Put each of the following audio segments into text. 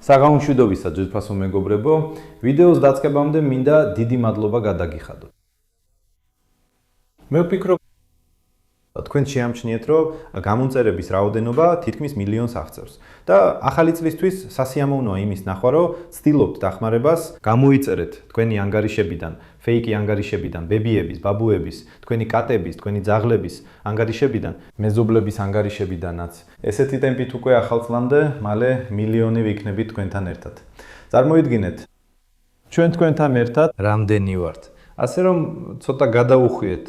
საღამომშვიდობისა ძვირფასო მეგობრებო, ვიდეოს დაწყებამდე მინდა დიდი მადლობა გადაგიხადოთ. მე ვფიქრობ, თქვენ შეამჩნიეთ, რომ გამომწერების რაოდენობა თითქმის მილიონს აღწევს და ახალი წლისთვის სასიამოვნოა იმის ნახვა, რომ ცდილობთ დახმარებას, გამოიწერეთ თქვენი ანგარიშებიდან, ფეიკი ანგარიშებიდან, ბებიების, ბაბუების, თქვენი კატების, თქვენი ძაღლების ანგარიშებიდან, მეზობლების ანგარიშებიდანაც. ესეთი ტემპით უკვე ახალ წლამდე მალე მილიონი ვიქნებით თქვენთან ერთად. წარმოიდგინეთ, ჩვენ თქვენთან ერთად რამდენი ვართ. ასე რომ ცოტა გადაუხვიეთ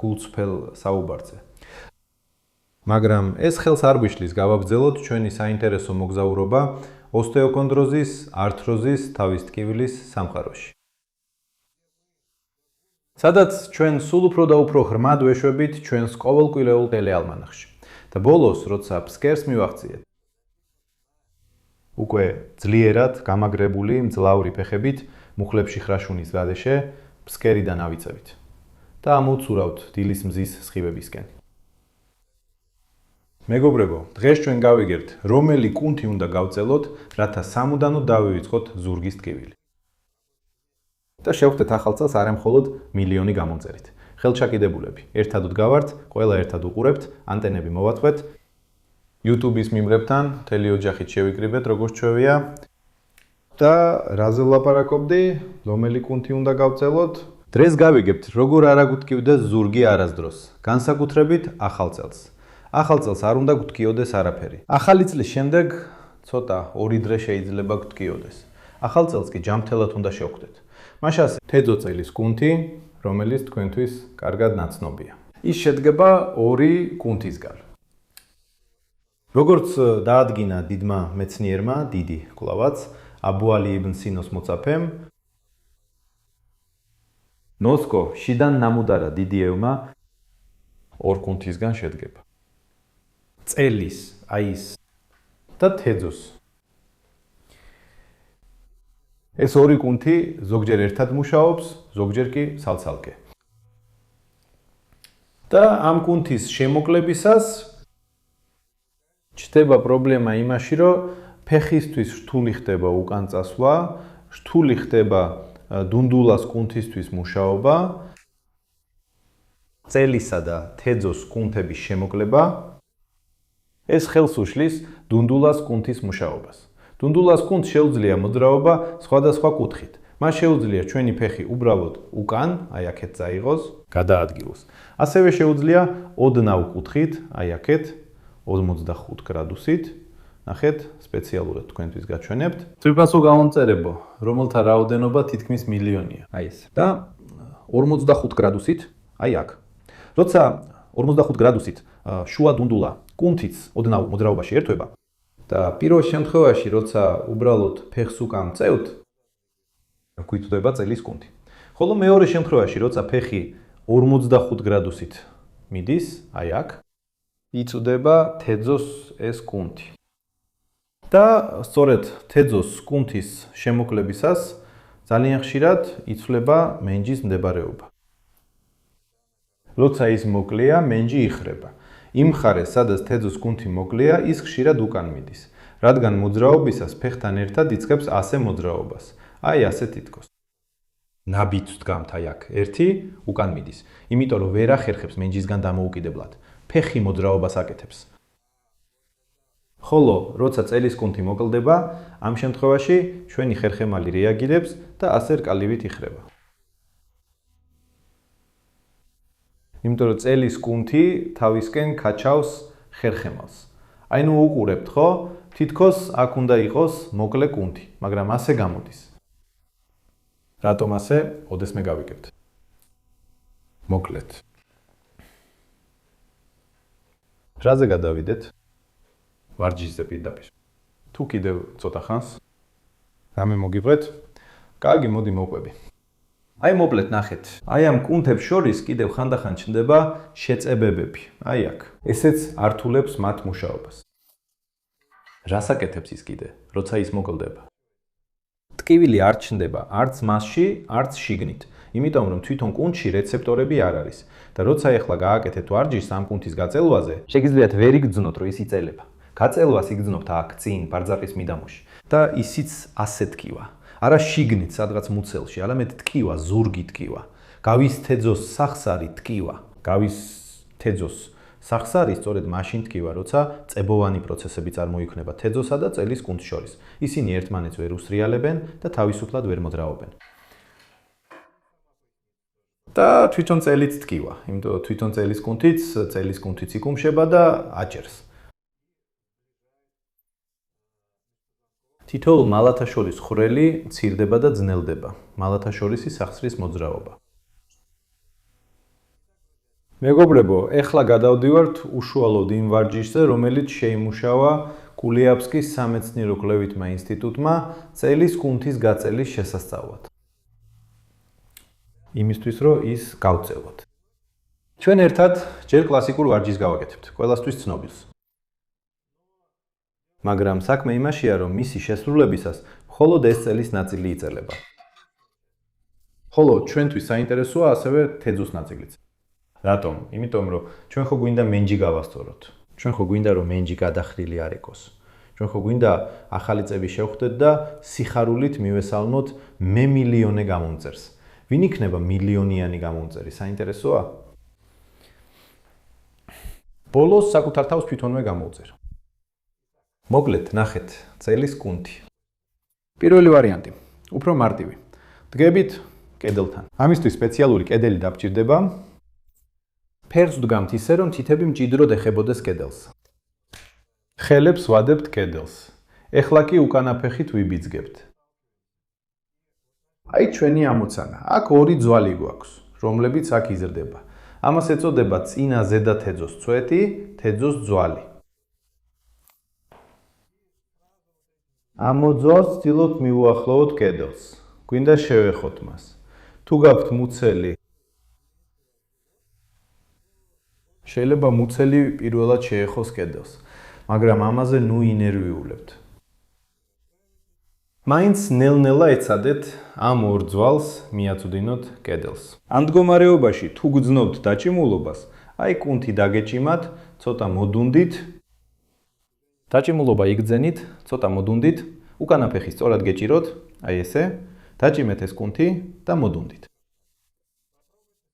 გულწრფელ საუბარზე. მაგრამ ეს ხელს არ გვიშლის გავაგრძელოთ ჩვენი საინტერესო მოგზაურობა ოსტეოქონდროზის, ართროზის, თავის ტკივილის სამყაროში. სადაც ჩვენ სულ უფრო და უფრო ღრმად ვეშვებით ჩვენს ყოველკვირეულ ტელეალმანახში. და ბოლოს, როცა ფსკერს მივახციეთ, უკვე ძლიერად გამაგრებული მძლავრი ფეხებით მუხლებში ხრაშუნის გარეშე ფსკერიდან ავიწევით და ამოვცურავთ დილის მზის სხივებისკენ. მეგობრებო, დღეს ჩვენ გავიგებთ, რომელი კუნთი უნდა გავწელოთ, რათა სამუდამოდ დავივიწყოთ ზურგის ტკივილი. და შევხვდეთ ახალ წელს არა მხოლოდ მილიონი გამომწერით. ხელჩაკიდებულები, ერთად ვდგავართ, ყველა ერთად უყურებთ, ანტენები მოვაწყვეთ, YouTube-ის მიმრებთან მთელი ოჯახით შევიკრიბეთ, როგორც ჩვევია. და რაზე ვლაპარაკობდი, რომელი კუნთი უნდა გავწელოთ? დღეს გავიგებთ, როგორ არ აგუთქივდეს ზურგი არასდროს, განსაკუთრებით ახალ წელს. ახალ წელს არ უნდა გუთქიოდეს არაფერი. ახალი წლის შემდეგ ცოტა ორი დღე შეიძლება გუთქიოდეს. ახალ წელს კი ჯამთელად უნდა შევხვდეთ. მაშასე თეძო წელის კუნთი, რომელიც თქვენთვის კარგად ნაცნობია. ის შედგება ორი კუნთისგან. როგორც დაადგინა დიდმა მეცნიერმა, დიდი კვლავაც, აბუ ალი იბნ სინოს მოწაფემ, ნოსკო შიდან ნამუდარა დიდი ევმა ორ კუნთისგან შედგება. წელის, აი ის და თეძოს. ეს ორი კუნთი ზოგჯერ ერთად მუშაობს, ზოგჯერ კი ცალ-ცალკე. და ამ კუნთის შემოკლებისას ჩნდება პრობლემა იმაში, რომ ფეხისთვის რთული ხდება უკან წასვლა, რთული ხდება დუნდულას კუნთისთვის მუშაობა, წელისა და თეძოს კუნთების შემოკლება. ეს ხელს უშლის დუნდულას კუნთის მუშაობას. დუნდულას კუნთს შეუძლია მოძრაობა სხვადასხვა კუთხით. მას შეუძლია ჩვენი ფეხი უბრალოდ უკან, აი აქეთ წაიღოს, გადაადგილოს. ასევე შეუძლია ოდნავ კუთხით, აი აქეთ 45 გრადუსით. ნახეთ, სპეციალურად თქვენთვის გაჩვენებთ. ძვირფასო გამომწერებო, რომელთა რაოდენობა თითქმის მილიონია. აი ეს. და 45 გრადუსით, აი აქ. როცა 45 გრადუსით შუა დუნდულა კუნთიც ოდნავ მოძრაობაში ერთვება და პირველ შემთხვევაში, როცა უბრალოდ ფეხს უკან წევთ, გვიწვდება წელის კუნთი. ხოლო მეორე შემთხვევაში, როცა ფეხი 45 გრადუსით მიდის, აი აქ, იწვდება თეძოს ეს კუნთი. და სწორედ თეძოს კუნთის შემოკლებისას ძალიან ხშირად იცვლება მენჯის მდებარეობა. როცა ის მოკლეა, მენჯი იხრება. იმ მხარეს, სადაც თეძოს კუნთი მოკლეა, ის ხშირად უკან მიდის, რადგან მოძრაობისას ფეხთან ერთად იწყებს ასე მოძრაობას. აი ასე თითქოს. ნაბით ვდგამთ აი აქ, ერთი უკან მიდის, იმიტომ რომ ვერ ახერხებს მენჯისგან დამოუკიდებლად. ფეხი მოძრაობას აკეთებს. ხოლო, როცა წელის კუნთი მოკლდება, ამ შემთხვევაში ჩვენი ხერხემალი რეაგირებს და ასე რკალივით იხრება. იმიტომ რომ წელის კუნთი თავისკენ ქაჩავს ხერხემალს. აი ნუ უყურებთ, ხო? თითქოს აქ უნდა იყოს მოკლე კუნთი, მაგრამ ასე გამოდის. რატომ ასე? ოდესმე გავიგებთ. მოკლედ. რაზე გადავიდეთ? ვარჯიშზე პირდაპირ. თუ კიდევ ცოტა ხანს რამე მოგიყვეთ? კარგი, მოდი მოვყვები. აი მოკლედ ნახეთ. აი ამ კუნთებს შორის კიდევ ხანდახან ჩნდება შეწებებები. აი აქ. ესეც ართულებს მათ მუშაობას. რას აკეთებს ის კიდე, როცა ის მოკლდება? ტკივილი არ ჩნდება არც მასში, არც შიგნით. იმიტომ რომ თვითონ კუნთში რეცეპტორები არ არის. და როცა ეხლა გააკეთეთ ვარჯიშს ამ კუნთის გაწელვაზე, შეგიძლიათ ვერ იგრძნოთ, რომ ის იწელება. გაწელვას იგრძნობთ აქ წინ ბარძაყის მიდამოში და ისიც ასე ტკივა. არა შიგნით სადღაც მუცელში, არამედ ტკივა, ზურგი ტკივა. გავის თეძოს სახსარი ტკივა. გავის თეძოს სახსარი სწორედ მაშინ ტკივა, როცა წებოვანი პროცესები წარმოიქმნება თეძოსა და წელის კუნთს შორის. ისინი ერთმანეთს ვერ უსრიალებენ და თავისუფლად ვერ მოძრაობენ. და თვითონ წელიც ტკივა, იმიტომ რომ თვითონ წელის კუნთიც იკუმშება და აჭერს. თითოეულ მალათაშორის ხვრელი მცირდება და ძნელდება. მალათაშორისი სახსრის მოძრაობა. მეგობრებო, ეხლა გადავდივართ უშუალოდ იმ ვარჯიშზე, რომელიც შეიმუშავა კულიაბსკის სამეცნიერო კვლევითმა ინსტიტუტმა წელის კუნთის გაწელის შესასწავლად. იმისთვის, რომ ის გავწელოთ. ჩვენ ერთად ჯერ კლასიკურ ვარჯიშს გავაკეთებთ, ყველასთვის ცნობილს. მაგრამ საქმე იმაშია, რომ მისი შესრულებისას მხოლოდ ეს წელის ნაწილი იწელება. ხოლო ჩვენთვის საინტერესოა ასევე თეძოს ნაწილიც. რატომ? იმიტომ რომ ჩვენ ხო გვინდა მენჯი გავასწოროთ. ჩვენ ხო გვინდა რომ მენჯი გადახრილი არ ეკოს. ჩვენ ხო გვინდა ახალი წები შევხვდეთ და სიხარულით მივესალმოთ მე მილიონე გამომწერს. ვინ იქნება მილიონიანი გამომწერი? საინტერესოა? ბოლოს საკუთარ თავს თვითონვე გამოვწერ. მოკლედ, ნახეთ, წელის კუნთი. პირველი ვარიანტი, უფრო მარტივი. დგებით კედელთან. ამისთვის სპეციალური კედელი დაგჭირდება. ფერს ვდგამთ ისე, რომ თითები მჭიდროდ ეხებოდეს კედელს. ხელებს ვადებთ კედელს. ეხლა კი უკანა ფეხით ვიბიძგებთ. აი ჩვენი ამოცანა. აქ ორი ძვალი გვაქვს, რომლებიც აქ იზრდება. ამას ეწოდება წინა ზედა თეძოს წვეთი, თეძოს ძვალი. ამ მოძვალს ვცდილობთ მივუახლოვოთ კედელს. გვინდა შევეხოთ მას. თუ გაქვთ მუცელი, შეიძლება მუცელი პირველად შეეხოს კედელს, მაგრამ ამაზე ნუ ინერვიულებთ. მაინც ნელ-ნელა ეცადეთ ამ ორ ძვალს მიაწვდინოთ კედელს. ამ მდგომარეობაში თუ გძნობთ დაჭიმულობას, აი კუნთი დაგეჭიმათ, ცოტა მოდუნდით. დაჭიმულობა იგძენით, ცოტა მოდუნდით, უკანა ფეხი სწორად გეჭიროთ, აი ესე, დაჭიმეთ ეს კუნთი და მოდუნდით.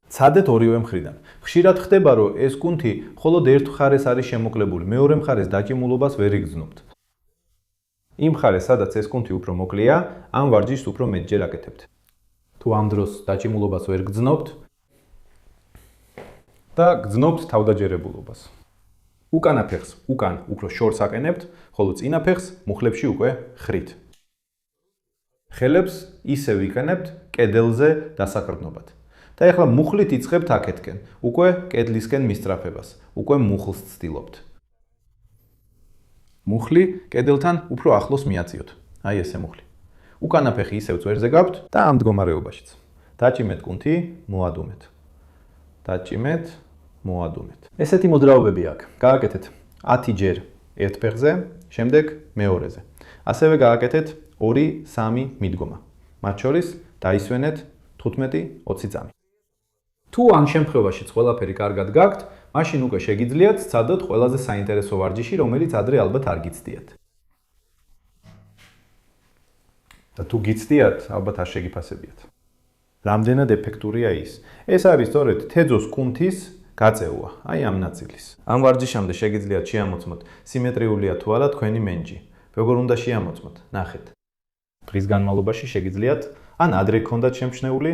ცადეთ ორივე მხრიდან. ხშირად ხდება, რომ ეს კუნთი მხოლოდ ერთ მხარეს არის შემოკლებული, მეორე მხარეს დაჭიმულობას ვერ იგრძნობთ. იმ მხარეს, სადაც ეს კუნთი უფრო მოკლეა, ამ ვარჯიშს უფრო მეტჯერ აკეთებთ. თუ ამ დროს დაჭიმულობას ვერ გრძნობთ და გრძნობთ თავდაჯერებულობას. უკანა ფეხს უკან უფრო შორს აყენებთ, ხოლო წინა ფეხს მუხლებში უკვე ხრით. ხელებს ისე ვიყენებთ კედელზე დასაყრდნობად. და ეხლა მუხლით იწყებთ აქეთკენ, უკვე კედლისკენ მისწრაფებას, უკვე მუხლს ცდილობთ. მუხლი კედელთან უფრო ახლოს მიაწიოთ. აი ესე მუხლი. უკანა ფეხი ისევ წვერზე გაქვთ და ამ მდგომარეობაშიც. დაჭიმეთ კუნთი, მოადუმეთ. დაჭიმეთ, მოადუმეთ. ესეთი მოძრაობები აქვს. გააკეთეთ 10 ჯერ ერთ ფეხზე, შემდეგ მეორეზე. ასევე გააკეთეთ 2-3 მიდგომა. მათ შორის დაისვენეთ 15-20 წამი. თუ ამ შემთხვევაშიც ყველაფერი კარგად გაქვთ, მაშინ უკვე შეგიძლიათ სცადოთ ყველაზე საინტერესო ვარჯიში, რომელიც ადრე ალბათ არ გიცდიათ. და თუ გიცდიათ, ალბათ არ შეგიფასებიათ. რამდენად ეფექტურია ის? ეს არის სწორედ თეძოს კუნთის გაწევა, აი ამ ნაწილის. ამ ვარჯიშამდე შეგიძლიათ შეამოწმოთ სიმეტრიულია თუ არა თქვენი მენჯი. როგორ უნდა შეამოწმოთ? ნახეთ. დღის განმავლობაში შეგიძლიათ ან ადრე გქონდათ შემჩნეული.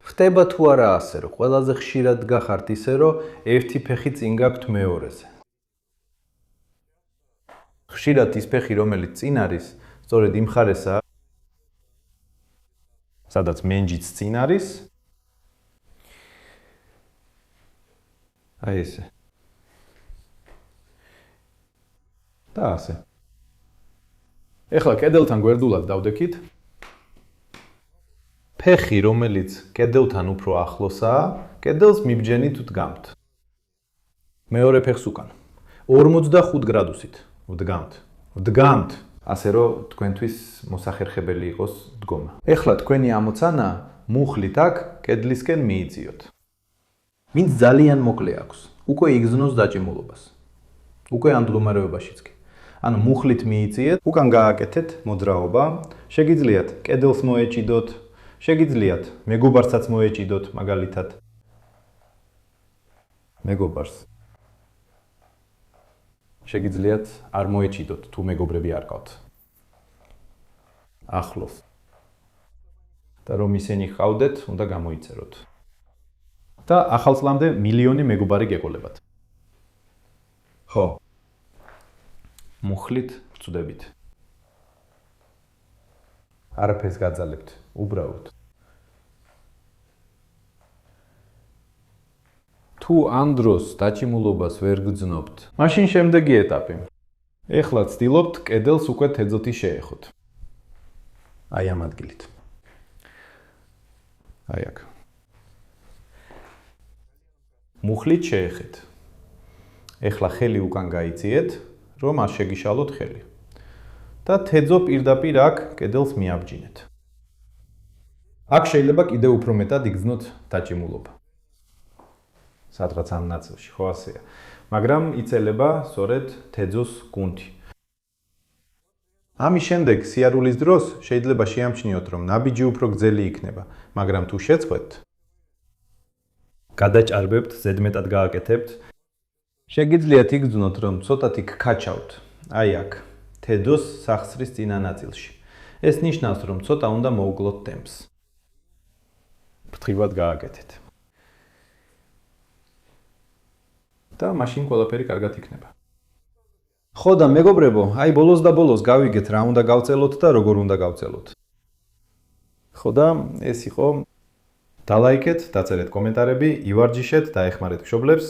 ხდება თუ არა ასე, რომ ყველაზე ხშირად გახართ ისე, რომ ერთი ფეხი წინ გაქვთ მეორეზე. ხშირად ის ფეხი, რომელიც წინ არის, სწორედ იმ მხარესაა, სადაც მენჯიც წინ არის. აი ესე. და ასე. ეხლა კედელთან გვერდულად დავდექით. ფეხი, რომელიც კედელთან უფრო ახლოსაა, კედელს მიბჯენით ვდგამთ. მეორე ფეხს უკან. 45 გრადუსით ვდგამთ. ვდგამთ, ასე რომ თქვენთვის მოსახერხებელი იყოს დგომა. ეხლა თქვენი ამოცანა მუხლით აქ კედლისკენ მიიწიოთ. ვინც ძალიან მოკლე აქვს, უკვე იგრძნოს დაჭიმულობას. უკვე ამ მდგომარეობაშიც კი. ანუ მუხლით მიიწიეთ, უკან გააკეთეთ მოძრაობა, შეგიძლიათ კედელს მოეჭიდოთ, შეგიძლიათ მეგობარსაც მოეჭიდოთ, მაგალითად. მეგობარს. შეგიძლიათ არ მოეჭიდოთ, თუ მეგობრები არ ყავთ. ახლოს. და რომ ისინი ხავდეთ, უნდა გამოიწეროთ. და ახალ წლამდე მილიონი მეგობარი გეყოლებათ. ხო. მუხლით ვწვდებით. არაფერს გაძალებთ, უბრალოდ. თუ ამ დროს დაჩიმულობას ვერ გძნობთ, მაშინ შემდეგი ეტაპი. ეხლა ცდილობთ კედელს უკვე თეძოთი შეეხოთ. აი ამ ადგილით. აი აქ. მუხლით შეეხეთ. ეხლა ხელი უკან გაიწიეთ, რომ არ შეგიშალოთ ხელი. და თეძო პირდაპირ აქ კედელს მიაბჯინეთ. აქ შეიძლება კიდევ უფრო მეტად იგრძნოთ დაჭიმულობა. სადღაც ამ ნაწილში, ხო ასეა. მაგრამ იწელება სწორედ თეძოს გუნდი. ამის შემდეგ სიარულის დროს შეიძლება შეამჩნიოთ, რომ ნაბიჯი უფრო გრძელი იქნება, მაგრამ თუ შეწყვეტთ, გადაჭარბებთ, ზედმეტად გააკეთებთ, შეგიძლიათ იგრძნოთ, რომ ცოტათი გქაჩავთ. აი აქ, თეძოს სახსრის წინა ნაწილში. ეს ნიშნავს, რომ ცოტა უნდა მოუკლოთ ტემპს. ფრთხილად გააკეთეთ. და მაშინ ყველაფერი კარგად იქნება. ხო და მეგობრებო, აი ბოლოს და ბოლოს გავიგეთ რა უნდა გავწელოთ და როგორ უნდა გავწელოთ. ხო და ეს იყო. დალაიქეთ, დაწერეთ კომენტარები, ივარჯიშეთ და ეხმარეთ მშობლებს.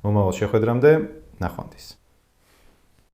მომავალ შეხვედრამდე ნახვამდის.